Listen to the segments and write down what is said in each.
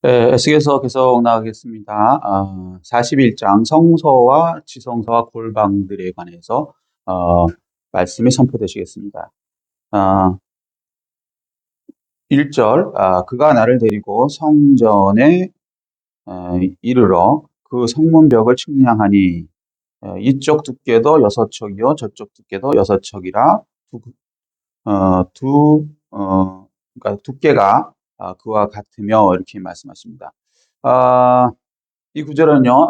네, 에스겔서 계속 나가겠습니다. 41장 성소와 지성소와 골방들에 관해서 말씀이 선포되시겠습니다. 1절, 그가 나를 데리고 성전에 이르러 그 성문벽을 측량하니 이쪽 두께도 6척이요 저쪽 두께도 6척이라 그러니까 두께가 그와 같으며 이렇게 말씀하십니다. 이 구절은요,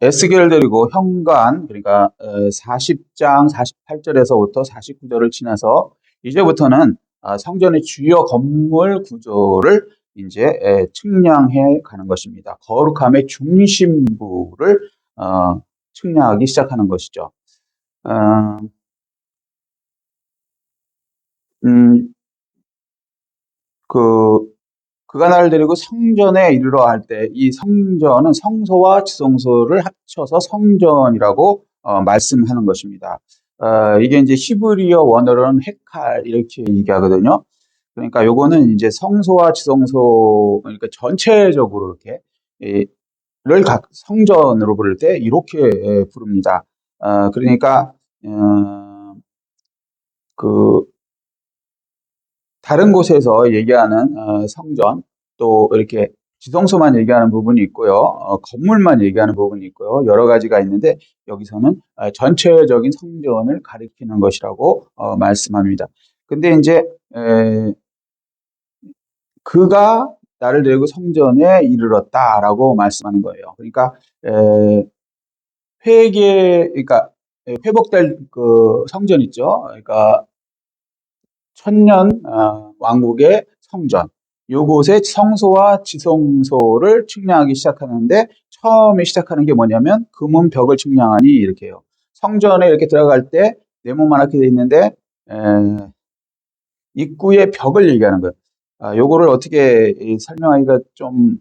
에스겔을 데리고 현관, 그러니까 40장 48절에서부터 49절을 지나서 이제부터는 성전의 주요 건물 구조를 이제 측량해 가는 것입니다. 거룩함의 중심부를 측량하기 시작하는 것이죠. 그가 나를 데리고 성전에 이르러 할 때 이 성전은 성소와 지성소를 합쳐서 성전이라고 말씀하는 것입니다. 이게 이제 히브리어 원어로는 헤칼 이렇게 얘기하거든요. 그러니까 요거는 이제 성소와 지성소, 그러니까 전체적으로 이렇게 를 각 성전으로 부를 때 이렇게 부릅니다. 그러니까 그 다른 곳에서 얘기하는 성전, 또 이렇게 지성소만 얘기하는 부분이 있고요. 건물만 얘기하는 부분이 있고요. 여러 가지가 있는데 여기서는 전체적인 성전을 가리키는 것이라고 말씀합니다. 근데 이제 그가 나를 데리고 성전에 이르렀다라고 말씀하는 거예요. 그러니까 그러니까 회복될 그 성전 있죠. 그러니까 천년 왕국의 성전, 요곳의 성소와 지성소를 측량하기 시작하는데, 처음에 시작하는 게 뭐냐면 금은벽을 측량하니 이렇게 해요. 성전에 이렇게 들어갈 때 네모만하게 돼 있는데 입구의 벽을 얘기하는 거예요. 요거를 어떻게 설명하기가 좀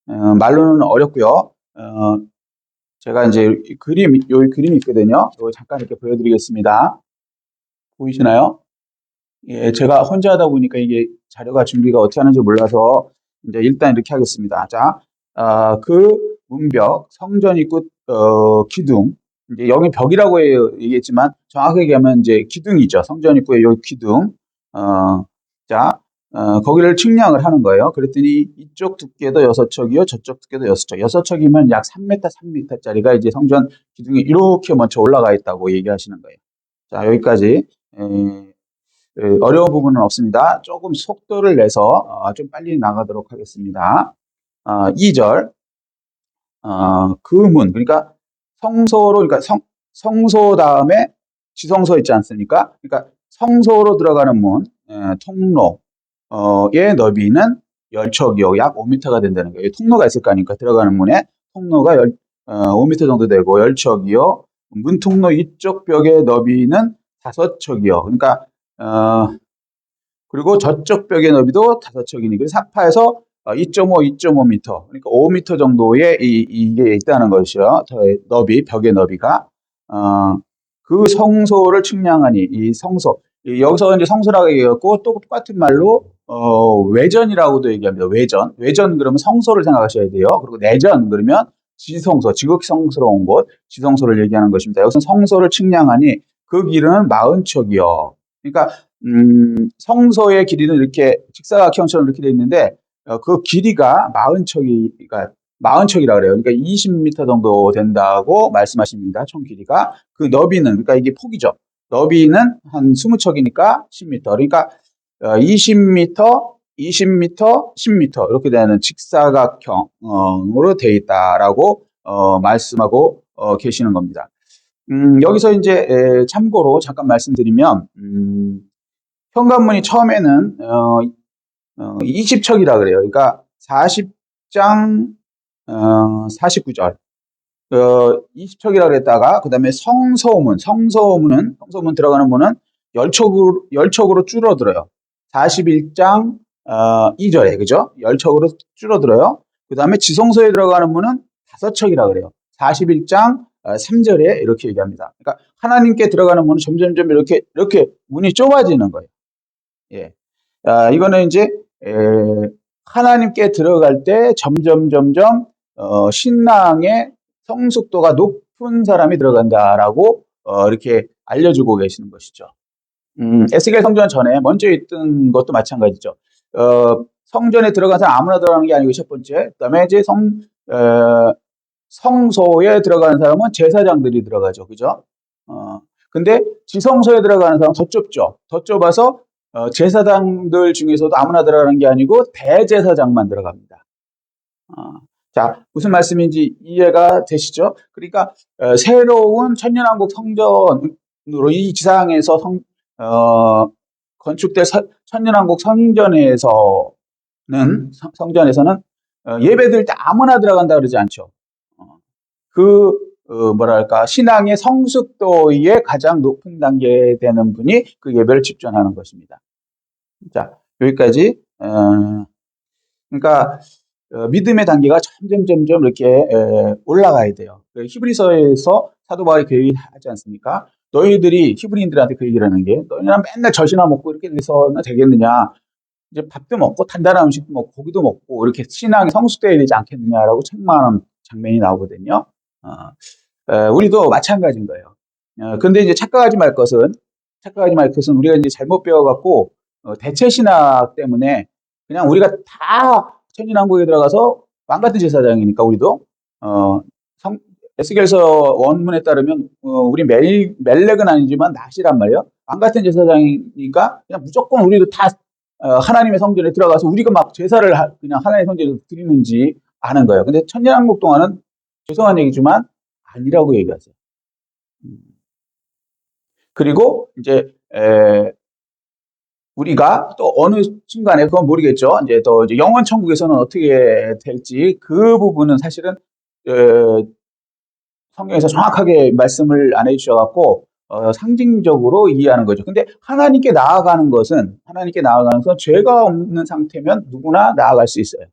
말로는 어렵고요. 제가 이제 요 그림이 있거든요. 이거 잠깐 이렇게 보여드리겠습니다. 보이시나요? 예, 제가 혼자 하다 보니까 이게 자료가 준비가 어떻게 하는지 몰라서 이제 일단 이렇게 하겠습니다. 자, 그 문벽, 성전 입구 기둥, 이제 여기 벽이라고 얘기했지만 정확하게 얘기하면 이제 기둥이죠. 성전 입구의 요 기둥. 자, 거기를 측량을 하는 거예요. 그랬더니 이쪽 두께도 6척이요, 저쪽 두께도 6척. 6척이면 약 3m, 3m짜리가 이제 성전 기둥이 이렇게 먼저 올라가 있다고 얘기하시는 거예요. 자, 여기까지. 어려운 부분은 없습니다. 조금 속도를 내서 좀 빨리 나가도록 하겠습니다. 2절, 그 문, 그러니까 성소로, 그러니까 성소 다음에 지성소 있지 않습니까? 그러니까 성소로 들어가는 문, 통로의 너비는 10척이요, 약 5m가 된다는 거예요. 통로가 있을 거 아닙니까? 들어가는 문에 통로가 5m 정도 되고 10척이요. 문 통로 이쪽 벽의 너비는 5척이요. 그러니까 그리고 저쪽 벽의 너비도 5척이니, 그래서 사파에서 2.5, 2.5m, 그러니까 5m 정도의 이게 있다는 것이요. 너비, 벽의 너비가. 그 성소를 측량하니, 이 성소. 여기서 이제 성소라고 얘기했고, 또 똑같은 말로, 외전이라고도 얘기합니다. 외전. 외전 그러면 성소를 생각하셔야 돼요. 그리고 내전 그러면 지성소, 지극성스러운 곳, 지성소를 얘기하는 것입니다. 여기서 성소를 측량하니 그 길은 40척이요. 그러니까 성소의 길이는 이렇게 직사각형처럼 이렇게 돼 있는데 그 길이가 40척이라 그래요. 그러니까 20m 정도 된다고 말씀하십니다. 총 길이가. 그 너비는, 그러니까 이게 폭이죠. 너비는 한 20척이니까 10m. 그러니까 20m, 20m, 10m 이렇게 되는 직사각형으로 돼 있다라고 말씀하고 계시는 겁니다. 여기서 이제 참고로 잠깐 말씀드리면 현관문이 처음에는 20척이라 그래요. 그러니까 40장 49절 20척이라 그랬다가 그 다음에 성소문 들어가는 문은 10척으로 줄어들어요. 41장 2절에 그죠? 10척으로 줄어들어요. 그 다음에 지성소에 들어가는 문은 5척이라 그래요. 41장 3절에 이렇게 얘기합니다. 그러니까 하나님께 들어가는 문은 점점점 이렇게 문이 좁아지는 거예요. 예. 이거는 이제 하나님께 들어갈 때 점점 신앙의 성숙도가 높은 사람이 들어간다라고 이렇게 알려주고 계시는 것이죠. 에스겔 성전 전에 먼저 있던 것도 마찬가지죠. 성전에 들어간 사람 아무나 들어가는 게 아니고 첫 번째, 그다음에 이제 성소에 들어가는 사람은 제사장들이 들어가죠, 그죠? 근데 지성소에 들어가는 사람은 더 좁죠. 더 좁아서 제사장들 중에서도 아무나 들어가는 게 아니고 대제사장만 들어갑니다. 자, 무슨 말씀인지 이해가 되시죠? 그러니까 새로운 천년왕국 성전으로 이 지상에서 건축될 천년왕국 성전에서는 예배드릴 때 아무나 들어간다 그러지 않죠. 뭐랄까 신앙의 성숙도의 가장 높은 단계에 되는 분이 그 예배를 집전하는 것입니다. 자, 여기까지. 그러니까 믿음의 단계가 점점 이렇게 올라가야 돼요. 히브리서에서 사도 바울이 그 얘기 하지 않습니까? 너희들이 히브리인들한테 그 얘기를 하는 게 너희는 맨날 젖이나 먹고 이렇게 돼서는 되겠느냐? 이제 밥도 먹고 단단한 음식도 먹고 고기도 먹고 이렇게 신앙이 성숙돼야 되지 않겠느냐라고 책망하는 장면이 나오거든요. 우리도 마찬가지인 거예요. 근데 이제 착각하지 말 것은 우리가 이제 잘못 배워갖고 대체 신학 때문에 그냥 우리가 다 천진왕국에 들어가서 왕 같은 제사장이니까 우리도 에스겔서 원문에 따르면 우리 멜렉은 아니지만 낫이란 말이에요. 왕 같은 제사장이니까 그냥 무조건 우리도 다 하나님의 성전에 들어가서 우리가 막 제사를 그냥 하나님의 성전에 드리는지 아는 거예요. 근데 천년왕국 동안은 죄송한 얘기지만 아니라고 얘기하세요. 그리고 이제 우리가 또 어느 순간에 그건 모르겠죠. 이제 또 이제 영원 천국에서는 어떻게 될지 그 부분은 사실은 성경에서 정확하게 말씀을 안 해주셔갖고 상징적으로 이해하는 거죠. 근데 하나님께 나아가는 것은 죄가 없는 상태면 누구나 나아갈 수 있어요.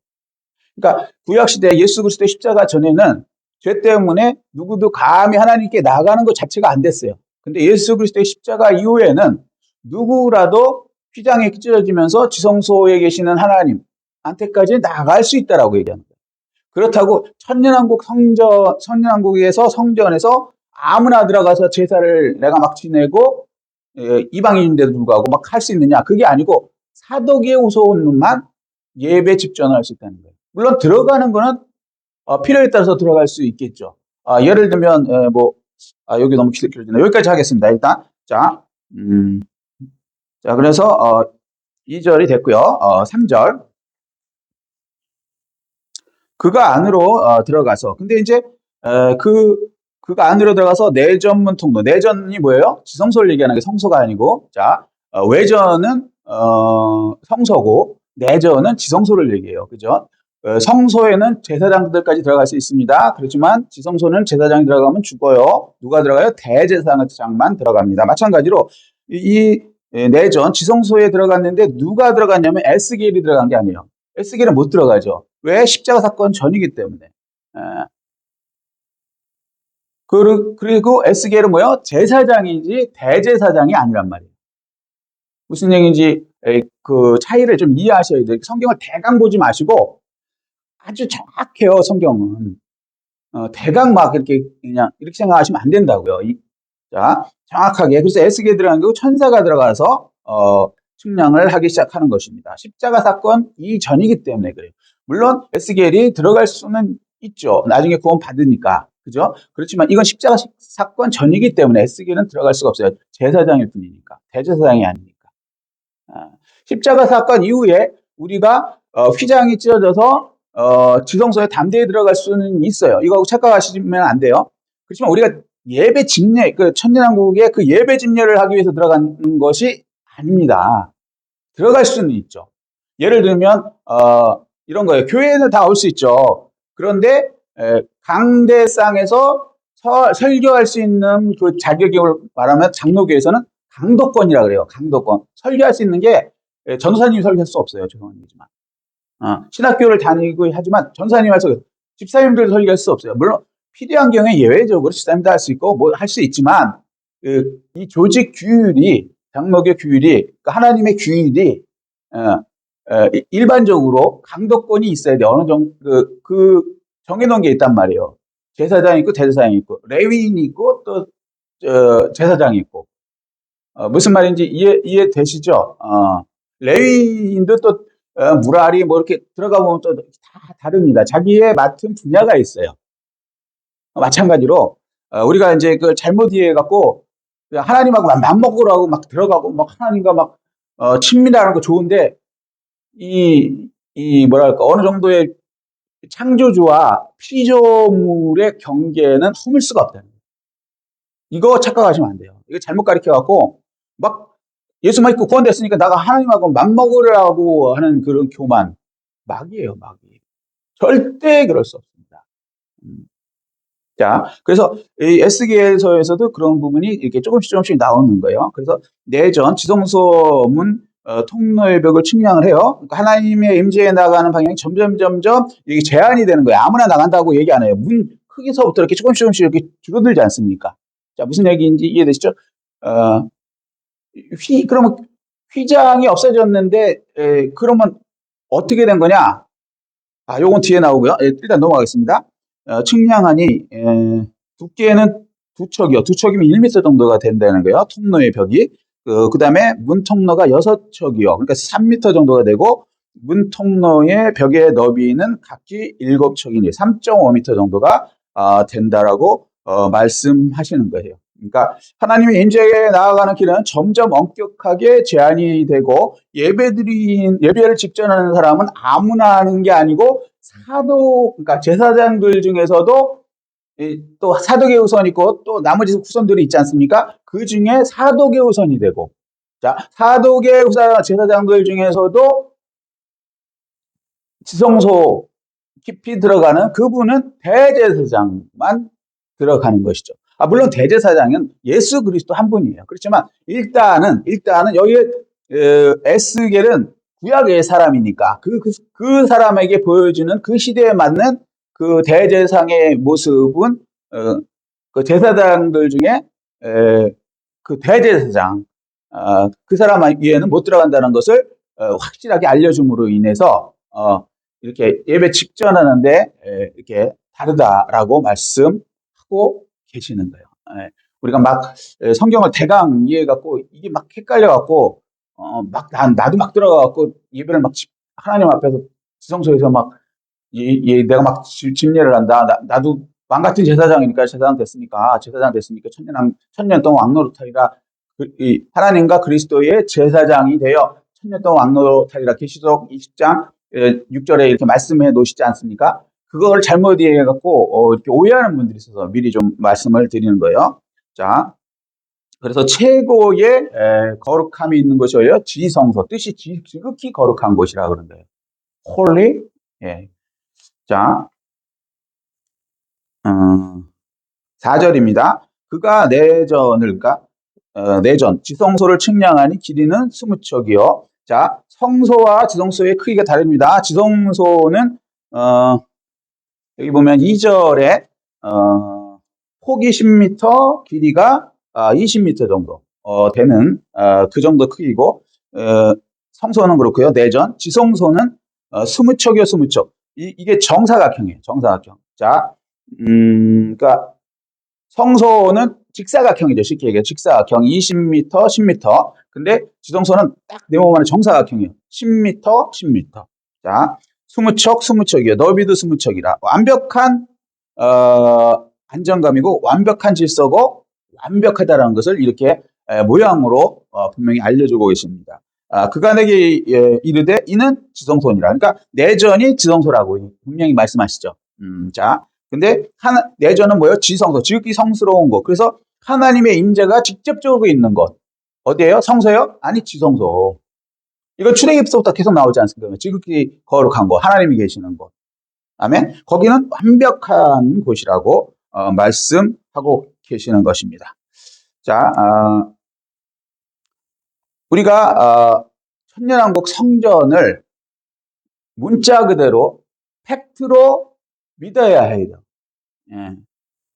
그러니까 구약시대 예수 그리스도의 십자가 전에는 죄 때문에 누구도 감히 하나님께 나아가는 것 자체가 안 됐어요. 근데 예수 그리스도의 십자가 이후에는 누구라도 휘장에 찢어지면서 지성소에 계시는 하나님한테까지 나아갈 수 있다라고 얘기하는 거예요. 그렇다고 천년왕국에서 성전에서 아무나 들어가서 제사를 내가 막 지내고 이방인인데도 불구하고 막 할 수 있느냐? 그게 아니고 사도기에 우스운 놈만 예배 집전을 할 수 있다는 거예요. 물론 들어가는 거는 필요에 따라서 들어갈 수 있겠죠. 예를 들면 여기 너무 길어지네. 여기까지 하겠습니다. 일단 자, 그래서 2절이 됐고요. 3절 그가 안으로 들어가서 근데 이제 그가 안으로 들어가서 내전문 통로. 내전이 뭐예요? 지성소를 얘기하는 게 성소가 아니고 자 외전은 성소고 내전은 지성소를 얘기해요. 그죠? 성소에는 제사장들까지 들어갈 수 있습니다. 그렇지만 지성소는 제사장이 들어가면 죽어요. 누가 들어가요? 대제사장만 들어갑니다. 마찬가지로 이 내전 지성소에 들어갔는데 누가 들어갔냐면 에스겔이 들어간 게 아니에요. 에스겔은 못 들어가죠. 왜? 십자가 사건 전이기 때문에. 그리고 에스겔은 뭐예요? 제사장이지 대제사장이 아니란 말이에요. 무슨 얘기인지 그 차이를 좀 이해하셔야 돼요. 성경을 대강 보지 마시고 아주 정확해요. 성경은 대강 막 이렇게 그냥 이렇게 생각하시면 안 된다고요. 자, 정확하게. 그래서 에스겔 들어간 게 천사가 들어가서 측량을 하기 시작하는 것입니다. 십자가 사건 이전이기 때문에 그래요. 물론 에스겔이 들어갈 수는 있죠. 나중에 구원 받으니까. 그죠? 그렇지만 이건 십자가 사건 전이기 때문에 에스겔은 들어갈 수가 없어요. 제사장일 뿐이니까. 대제사장이 아니니까. 십자가 사건 이후에 우리가 휘장이 찢어져서 지성소에 담대히 들어갈 수는 있어요. 이거 착각하시면 안 돼요. 그렇지만 우리가 예배 집례, 그 천년왕국의 그 예배 집례를 하기 위해서 들어가는 것이 아닙니다. 들어갈 수는 있죠. 예를 들면 이런 거예요. 교회는 다 올 수 있죠. 그런데 강대상에서 설교할 수 있는 그 자격을 말하면 장로교에서는 강도권이라 그래요. 강도권. 설교할 수 있는 게 전도사님이 설교할 수 없어요. 죄송한 얘기지만. 신학교를 다니고 하지만 전사님 할 수, 집사님들 설교할 수 없어요. 물론 필요한 경우에 예외적으로 집사님도 할 수 있고 뭐 할 수 있지만 이 조직 규율이 장로교 규율이 그러니까 하나님의 규율이 일반적으로 강도권이 있어야 돼. 어느 정도 정해놓은 게 있단 말이에요. 제사장이 있고 대제사장이 있고 레위인이 있고 또 제사장이 있고. 무슨 말인지 이해되시죠? 레위인도 또 무라리 뭐 이렇게 들어가 보면 또 다 다릅니다. 자기의 맡은 분야가 있어요. 마찬가지로 우리가 이제 그 잘못 이해해갖고 하나님하고 맞먹으라고 막 들어가고 막 하나님과 막 친밀하는 거 좋은데 이 뭐랄까 어느 정도의 창조주와 피조물의 경계는 허물 수가 없다는 거예요. 이거 착각하시면 안 돼요. 이거 잘못 가르쳐갖고 막 예수만 있고 구원됐으니까 내가 하나님하고 맞먹으라고 하는 그런 교만 막이에요, 막이. 절대 그럴 수 없습니다. 자, 그래서 이 에스겔서에서도 그런 부분이 이렇게 조금씩 나오는 거예요. 그래서 내전 지성소문 통로의 벽을 측량을 해요. 그러니까 하나님의 임재에 나가는 방향이 점점 이게 제한이 되는 거예요. 아무나 나간다고 얘기 안 해요. 문 크기서부터 이렇게 조금씩 이렇게 줄어들지 않습니까? 자, 무슨 얘기인지 이해되시죠? 그러면 휘장이 없어졌는데 그러면 어떻게 된 거냐? 요건 뒤에 나오고요. 일단 넘어가겠습니다. 측량하니 두께는 두 척이요. 두 척이면 1m 정도가 된다는 거예요. 통로의 벽이. 그 다음에 문 통로가 6척이요. 그러니까 3m 정도가 되고 문 통로의 벽의 너비는 각기 7척이니 3.5m 정도가 된다라고 말씀하시는 거예요. 그러니까 하나님의 임재에 나아가는 길은 점점 엄격하게 제한이 되고 예배를 직전하는 사람은 아무나 하는 게 아니고 그러니까 제사장들 중에서도 또 사독의 후손이 있고 또 나머지 후손들이 있지 않습니까? 그 중에 사독의 후손이 되고, 자, 사독의 제사장들 중에서도 지성소 깊이 들어가는 그분은 대제사장만 들어가는 것이죠. 물론 대제사장은 예수 그리스도 한 분이에요. 그렇지만 일단은 여기에 에스겔은 구약의 사람이니까 그 사람에게 보여주는 그 시대에 맞는 그 대제사장의 모습은 그 제사장들 중에 그 대제사장 그 사람 위에는 못 들어간다는 것을 확실하게 알려줌으로 인해서 이렇게 예배 직전하는데 이렇게 다르다라고 말씀하고 계시는 거예요. 우리가 막 성경을 대강 이해해갖고 이게 막 헷갈려갖고 나도 막 들어가갖고 예배를 막 하나님 앞에서 지성소에서 막 내가 막 집례를 한다. 나도 왕 같은 제사장이니까 제사장 됐으니까 천년 동안 왕노릇하리라. 하나님과 그리스도의 제사장이 되어 천년 동안 왕노릇하리라. 계시록 20장 6절에 이렇게 말씀해 놓으시지 않습니까? 그걸 잘못 이해해갖고 이렇게 오해하는 분들이 있어서 미리 좀 말씀을 드리는 거예요. 자, 그래서 최고의 거룩함이 있는 곳이에요. 지성소, 뜻이 지극히 거룩한 곳이라 그런 거예요. 홀리. 예. 자, 4절입니다. 그가 내전 지성소를 측량하니 길이는 20척이요. 자, 성소와 지성소의 크기가 다릅니다. 지성소는 여기 보면 2절에 폭이 10m, 길이가 20m 정도 되는 그 정도 크기고 성소는 그렇고요. 내전 지성소는 20척이요, 20척. 이게 정사각형이에요. 정사각형. 자, 그러니까 성소는 직사각형이죠. 쉽게 얘기해. 직사각형 20m, 10m. 근데 지성소는 딱 네모만의 정사각형이에요. 10m, 10m. 자, 20척, 20척이에요. 너비도 20척이라. 완벽한 안정감이고 완벽한 질서고 완벽하다라는 것을 이렇게 모양으로 분명히 알려주고 계십니다. 그가 내게 이르되 이는 지성소니라. 그러니까 내전이 지성소라고 분명히 말씀하시죠. 자, 근데 내전은 뭐예요? 지성소, 지극히 성스러운 곳. 그래서 하나님의 임재가 직접적으로 있는 곳. 어디예요? 성소요? 아니, 지성소. 이건 출애굽서부터 계속 나오지 않습니까? 지극히 거룩한 곳, 하나님이 계시는 곳. 아멘. 거기는 완벽한 곳이라고 말씀하고 계시는 것입니다. 자, 우리가 천년왕국 성전을 문자 그대로 팩트로 믿어야 해요. 예.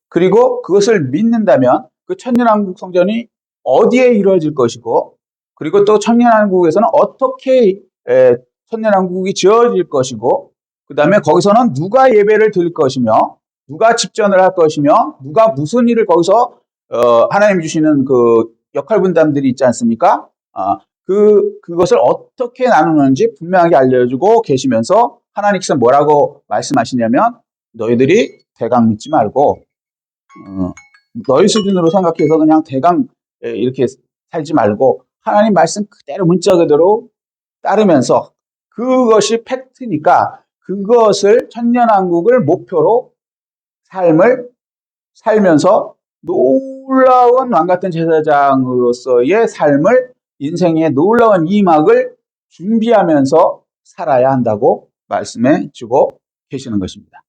그리고 그것을 믿는다면 그 천년왕국 성전이 어디에 이루어질 것이고 그리고 또 천년왕국에서는 어떻게 천년왕국이 지어질 것이고, 그 다음에 거기서는 누가 예배를 드릴 것이며, 누가 집전을 할 것이며, 누가 무슨 일을 거기서 하나님 주시는 그 역할 분담들이 있지 않습니까? 그것을 어떻게 나누는지 분명하게 알려주고 계시면서 하나님께서 뭐라고 말씀하시냐면, 너희들이 대강 믿지 말고 너희 수준으로 생각해서 그냥 대강 이렇게 살지 말고 하나님 말씀 그대로 문자 그대로 따르면서, 그것이 팩트니까 그것을 천년왕국을 목표로 삶을 살면서 놀라운 왕같은 제사장으로서의 삶을, 인생의 놀라운 이막을 준비하면서 살아야 한다고 말씀해 주고 계시는 것입니다.